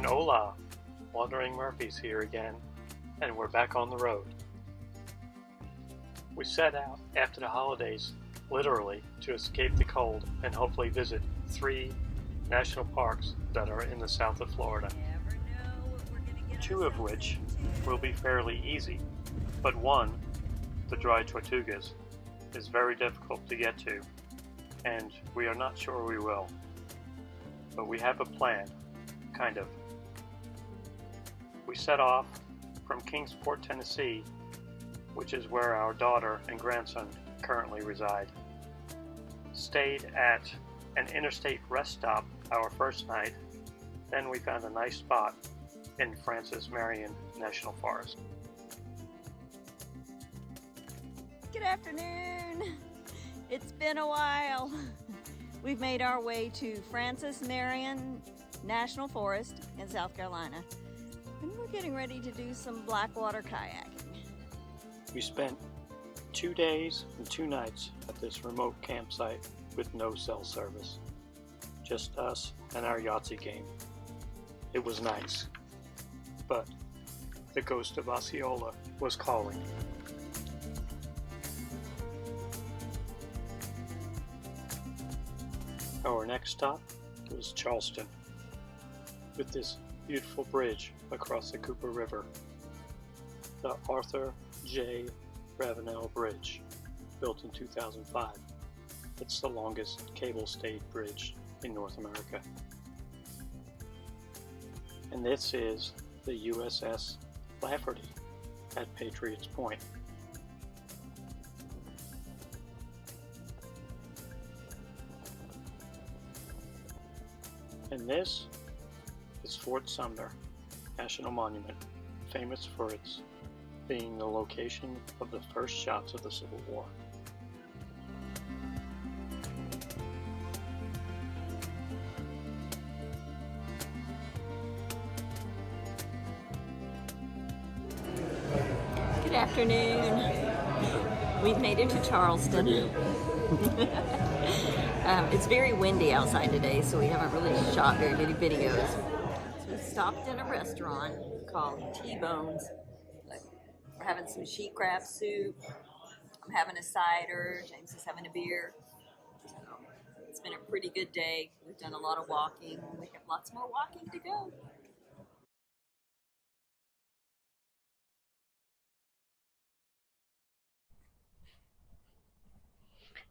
Hola! Wandering Murphy's here again, and we're back on the road. We set out after the holidays, literally, to escape the cold and hopefully visit 3 national parks that are in the south of Florida. 2 of which will be fairly easy, but one, the Dry Tortugas, is very difficult to get to, and we are not sure we will. But we have a plan, kind of. We set off from Kingsport, Tennessee, which is where our daughter and grandson currently reside. Stayed at an interstate rest stop our first night, then we found a nice spot in Francis Marion National Forest. Good afternoon. It's been a while. We've made our way to Francis Marion National Forest in South Carolina, and we're getting ready to do some blackwater kayaking. We spent 2 days and 2 nights at this remote campsite with no cell service. Just us and our Yahtzee game. It was nice, but the ghost of Osceola was calling. Our next stop was Charleston, with this beautiful bridge across the Cooper River, the Arthur J. Ravenel Bridge, built in 2005. It's the longest cable-stayed bridge in North America. And this is the USS Lafferty at Patriots Point. And this is Fort Sumner National Monument, famous for its being the location of the first shots of the Civil War. Good afternoon. We've made it to Charleston. It's very windy outside today, so we haven't really shot very many videos. So we stopped in a restaurant called T-Bones. We're having some sheet crab soup. I'm having a cider. James is having a beer. So it's been a pretty good day. We've done a lot of walking. We have lots more walking to go.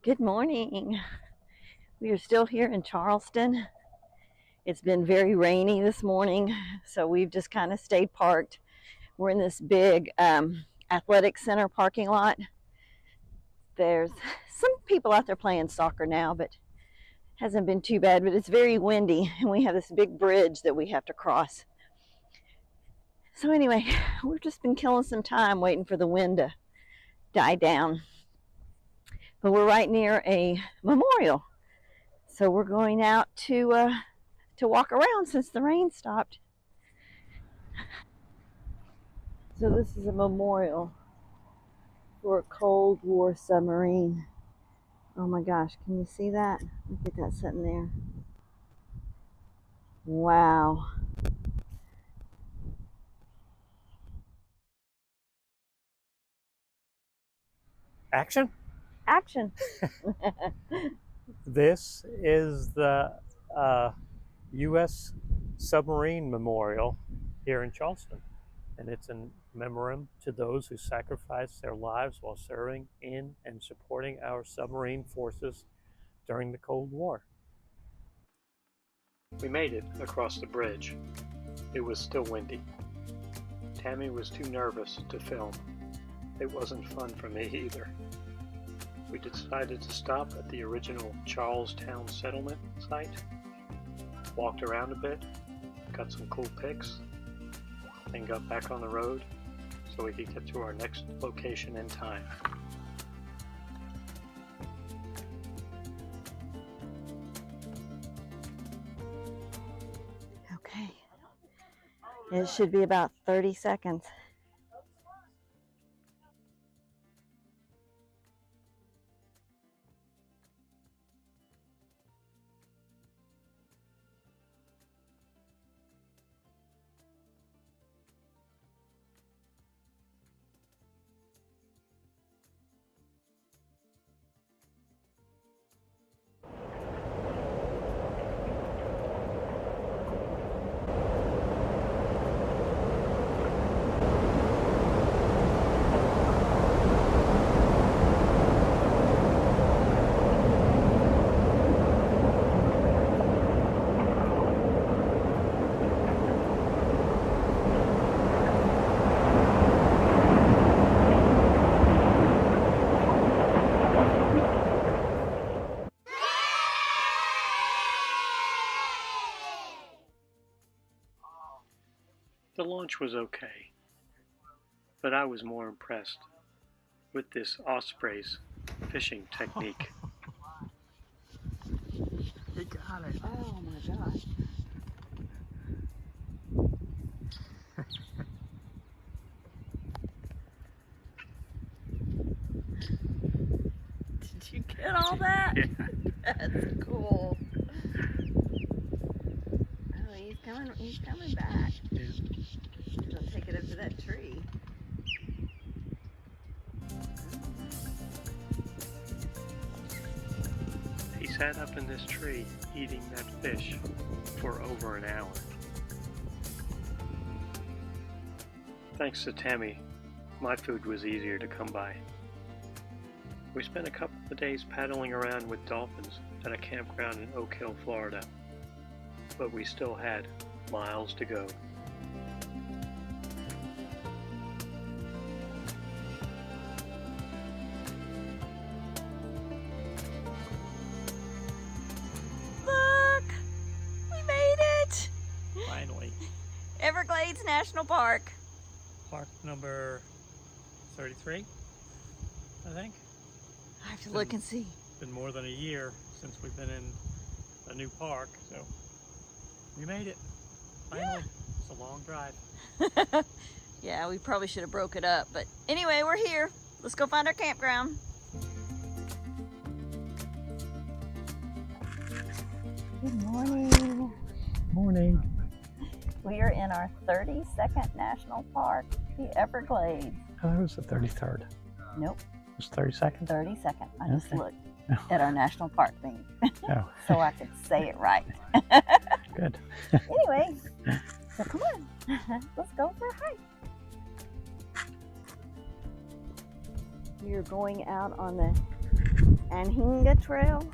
Good morning. We are still here in Charleston. It's been very rainy this morning, so we've just kind of stayed parked. We're in this big athletic center parking lot. There's some people out there playing soccer now, but hasn't been too bad, but it's very windy, and we have this big bridge that we have to cross. So anyway, we've just been killing some time waiting for the wind to die down. But we're right near a memorial, so we're going out to walk around since the rain stopped. So this is a memorial for a Cold War submarine. Oh my gosh, can you see that? Look at that sitting there. Wow. Action? Action. This is the U.S. Submarine Memorial here in Charleston, and it's in memoriam to those who sacrificed their lives while serving in and supporting our submarine forces during the Cold War. We made it across the bridge. It was still windy. Tammy was too nervous to film. It wasn't fun for me either. We decided to stop at the original Charlestown settlement site, walked around a bit, got some cool pics, and got back on the road so we could get to our next location in time. Okay. It should be about 30 seconds. The launch was okay, but I was more impressed with this osprey's fishing technique. He got it. Oh my gosh. Did you get all that? Yeah. That's cool. Oh, he's coming back. Yeah. He'll take it up to that tree. He sat up in this tree eating that fish for over an hour. Thanks to Tammy, my food was easier to come by. We spent a couple of days paddling around with dolphins at a campground in Oak Hill, Florida, but we still had miles to go. Look! We made it! Finally. Everglades National Park. Park number 33, I think. I have to look and see. It's been more than a year since we've been in a new park, so we made it. Finally. It's a long drive. Yeah, we probably should have broke it up, but anyway, we're here. Let's go find our campground. Good morning. Morning. We are in our 32nd National Park, the Everglades. Oh, that was the 33rd. Nope, It was 32nd? 32nd. I just Okay. looked at our national park thing Oh, so I could say it right. good. Anyway, so come on, let's go for a hike. We are going out on the Anhinga Trail.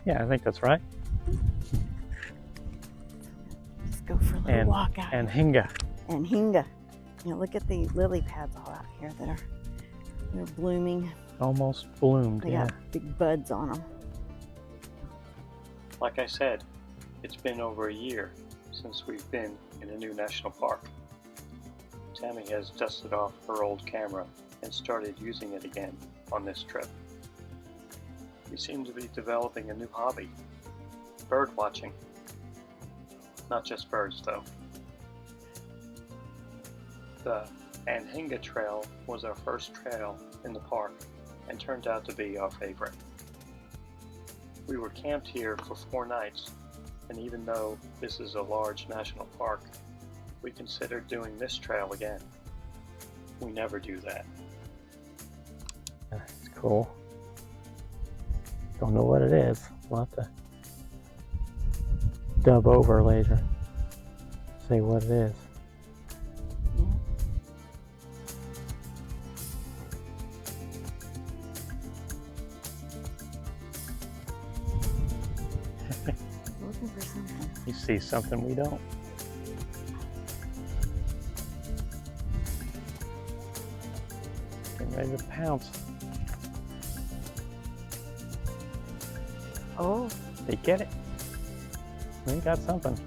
Yeah, I think that's right. Just go for a little walk out. And Hinga. Anhinga. You know, look at the lily pads all out here they're blooming. Almost bloomed, They yeah. got big buds on them. Like I said, it's been over a year since we've been in a new national park. Tammy has dusted off her old camera and started using it again on this trip. We seem to be developing a new hobby, bird watching. Not just birds though. The Anhinga Trail was our first trail in the park and turned out to be our favorite. We were camped here for 4 nights, and even though this is a large national park, we considered doing this trail again. We never do that. It's cool. Don't know what it is. We'll have to dub over later. Say what it is. Looking for something. You see something we don't. Getting ready to pounce. Oh, They get it. We got something.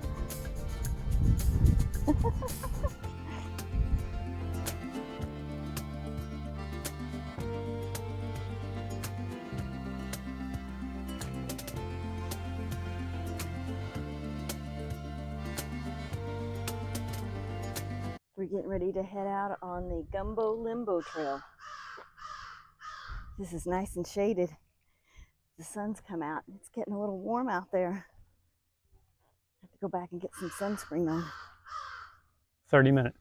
we're getting ready to head out on the Gumbo Limbo Trail. This is nice and shaded. The sun's come out. It's getting a little warm out there. I have to go back and get some sunscreen on. 30 minutes.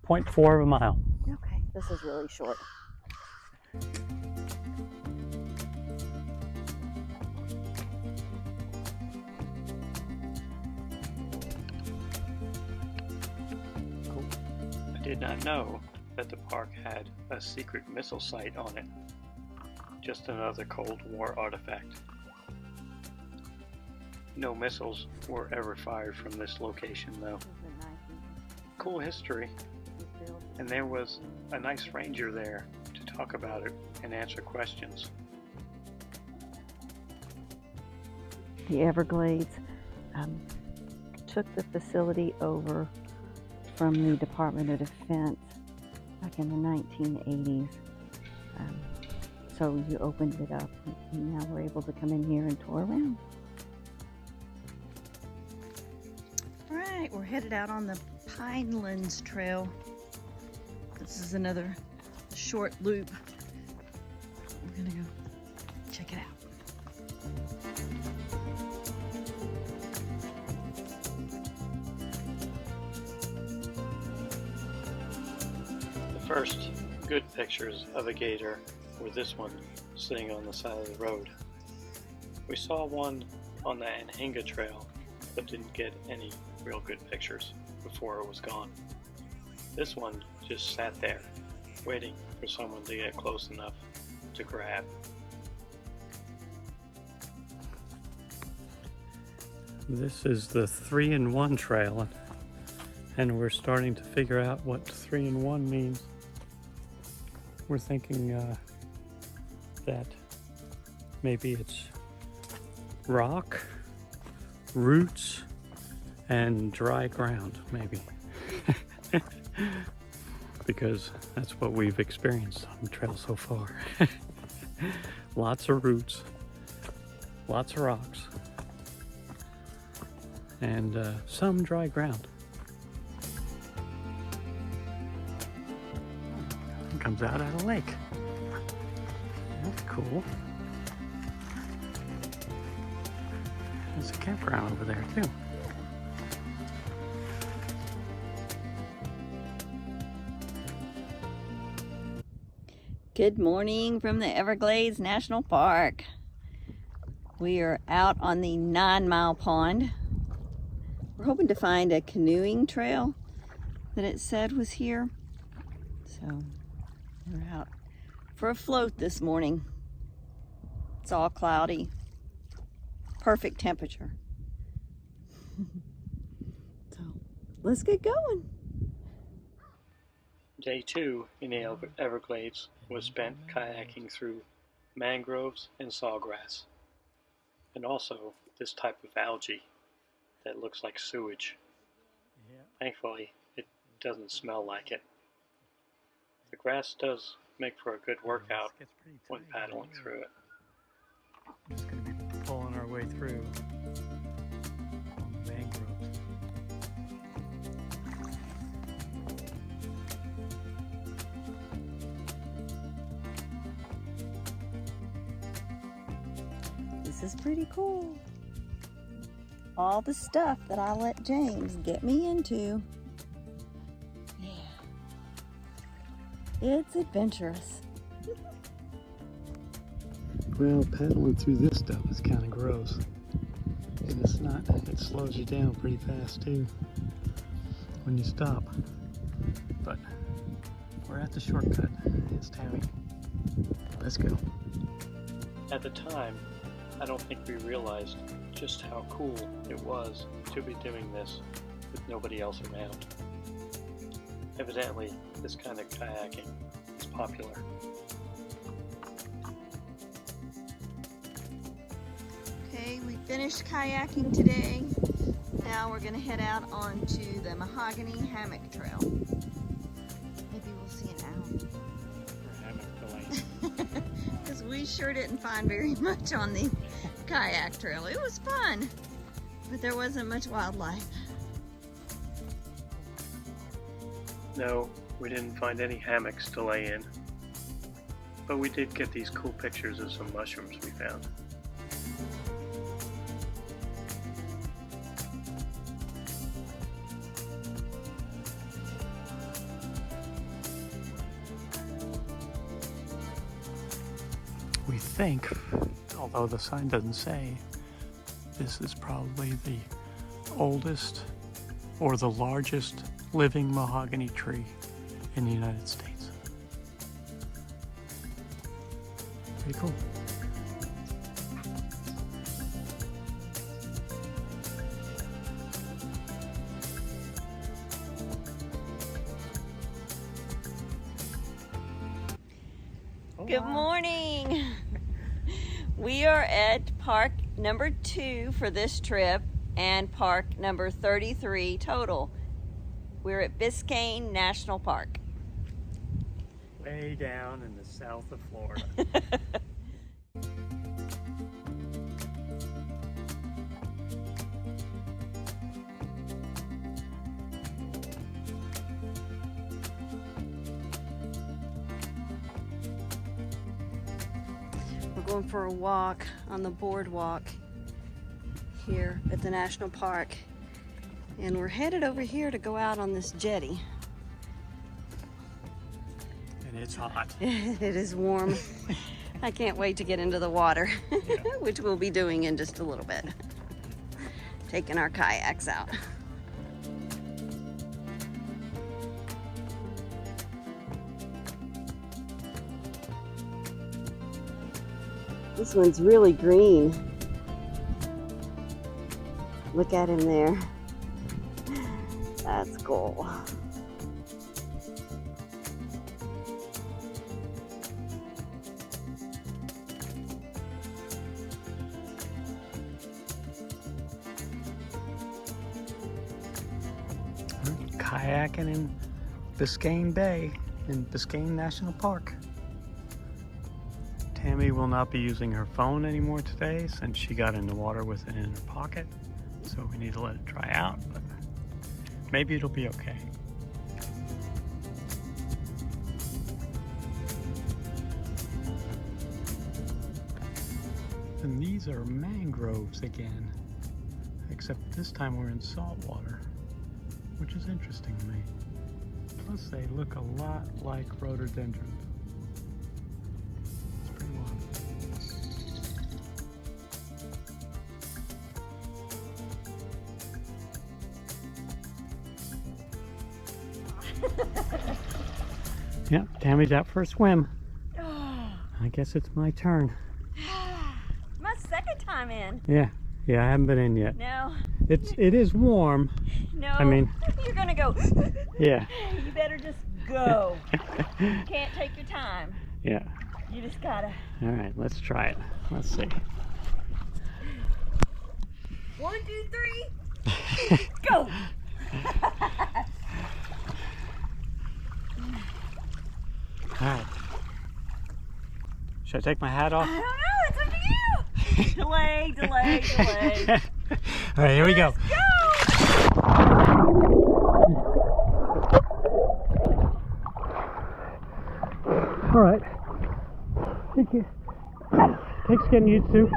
0.4 of a mile. Okay, this is really short. I did not know that the park had a secret missile site on it. Just another Cold War artifact. No missiles were ever fired from this location though. Cool history, and there was a nice ranger there to talk about it and answer questions. The Everglades took the facility over from the Department of Defense back in the 1980s. So you opened it up, and now we're able to come in here and tour around. All right, we're headed out on the Pinelands Trail. This is another short loop. We're gonna go check it out. The first good pictures of a gator were this one sitting on the side of the road. We saw one on the Anhinga Trail, but didn't get any real good pictures before it was gone. This one just sat there, waiting for someone to get close enough to grab. This is the 3-in-1 trail, and we're starting to figure out what 3-in-1 means. We're thinking that maybe it's rock, roots, and dry ground, maybe. Because that's what we've experienced on the trail so far. Lots of roots, lots of rocks, and some dry ground. It comes out at a lake. That's cool. There's a campground over there too. Good morning from the Everglades National Park. We are out on the 9 Mile Pond. We're hoping to find a canoeing trail that it said was here. So we're out for a float this morning. It's all cloudy. Perfect temperature. So let's get going. Day 2 in the Everglades was spent kayaking through mangroves and sawgrass, and also this type of algae that looks like sewage. Thankfully, it doesn't smell like it. The grass does make for a good workout when paddling through it. We're just going to be pulling our way through mangroves. This is pretty cool. All the stuff that I let James get me into. Yeah. It's adventurous. Well, paddling through this stuff is kind of gross. And it's not, it slows you down pretty fast too when you stop. But we're at the shortcut. It's Tammy. Let's go. At the time, I don't think we realized just how cool it was to be doing this with nobody else around. Evidently, this kind of kayaking is popular. Okay, we finished kayaking today. Now we're going to head out onto the Mahogany Hammock Trail. Maybe we'll see an owl. For hammock delay. Because we sure didn't find very much on the kayak trail. It was fun, but there wasn't much wildlife. No, we didn't find any hammocks to lay in, but we did get these cool pictures of some mushrooms we found. We think, although the sign doesn't say, this is probably the oldest or the largest living mahogany tree in the United States. Pretty cool. Good morning. We are at park number 2 for this trip and park number 33 total. We're at Biscayne National Park. Way down in the south of Florida. We're going for a walk on the boardwalk here at the national park. And we're headed over here to go out on this jetty. And it's hot. It is warm. I can't wait to get into the water, Yeah. which we'll be doing in just a little bit. Taking our kayaks out. This one's really green. Look at him there. That's cool. Kayaking in Biscayne Bay in Biscayne National Park. Tammy will not be using her phone anymore today since she got in the water with it in her pocket. So we need to let it dry out, but maybe it'll be okay. And these are mangroves again, except this time we're in salt water, which is interesting to me. Plus they look a lot like rhododendrons. It's pretty wild. Yep, Tammy's out for a swim. I guess it's my turn. My second time in. Yeah, I haven't been in yet. No. It is warm. No. I mean, you're gonna go. yeah. You better just go. You can't take your time. Yeah. You just gotta. All right, let's try it. Let's see. 1, 2, 3. Go. All right. Should I take my hat off? I don't know. It's up to you. Delay. All right, here we go. Let's go. All right. Takes getting used to, It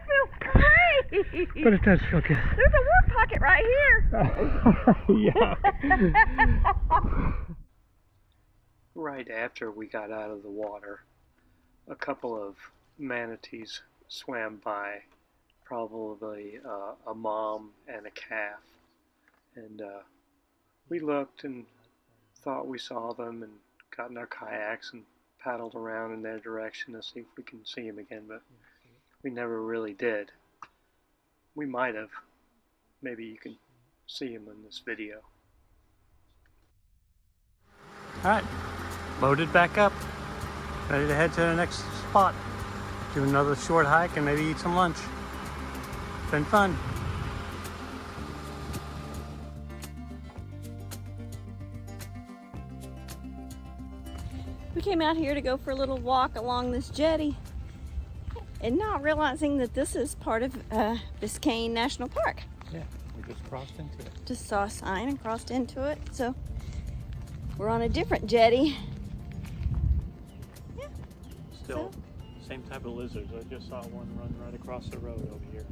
feels great. but it does feel good. There's a work pocket right here. Yeah. Right after we got out of the water, a couple of manatees swam by, probably a mom and a calf. And we looked and thought we saw them and got in our kayaks and paddled around in their direction to see if we can see them again, but we never really did. We might have. Maybe you can see them in this video. All right, loaded back up, ready to head to the next spot. Do another short hike and maybe eat some lunch. Been fun. We came out here to go for a little walk along this jetty and not realizing that this is part of Biscayne National Park. Yeah, we just crossed into it. Just saw a sign and crossed into it. So we're on a different jetty. Yeah. Still, same type of lizards. I just saw one run right across the road over here.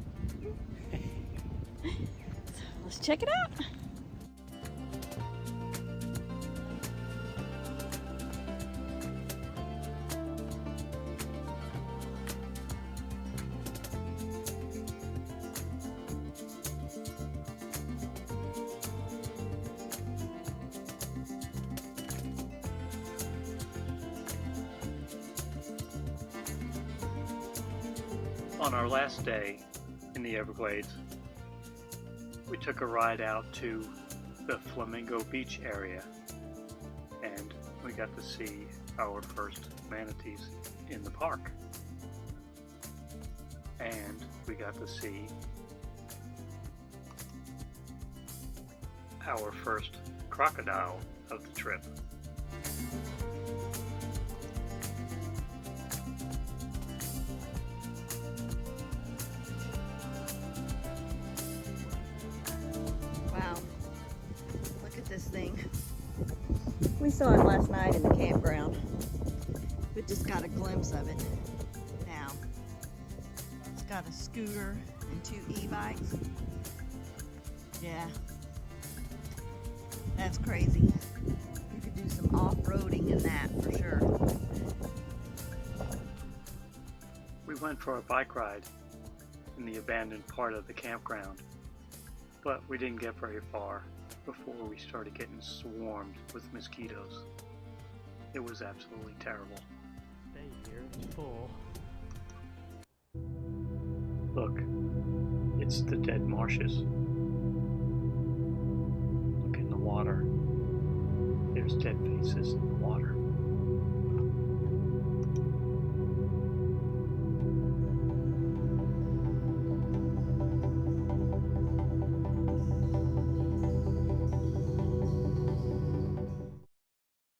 So let's check it out. On our last day in the Everglades, we took a ride out to the Flamingo Beach area, and we got to see our first manatees in the park. And we got to see our first crocodile of the trip. Wow, look at this thing. We saw him last night in the campground, but just got a glimpse of it now. It's got a scooter and 2 e-bikes. Yeah, that's crazy. You could do some off-roading in that for sure. We went for a bike ride in the abandoned part of the campground, but we didn't get very far before we started getting swarmed with mosquitoes. It was absolutely terrible. Stay here, it's full. Look, it's the dead marshes. Look in the water. There's dead faces in the water.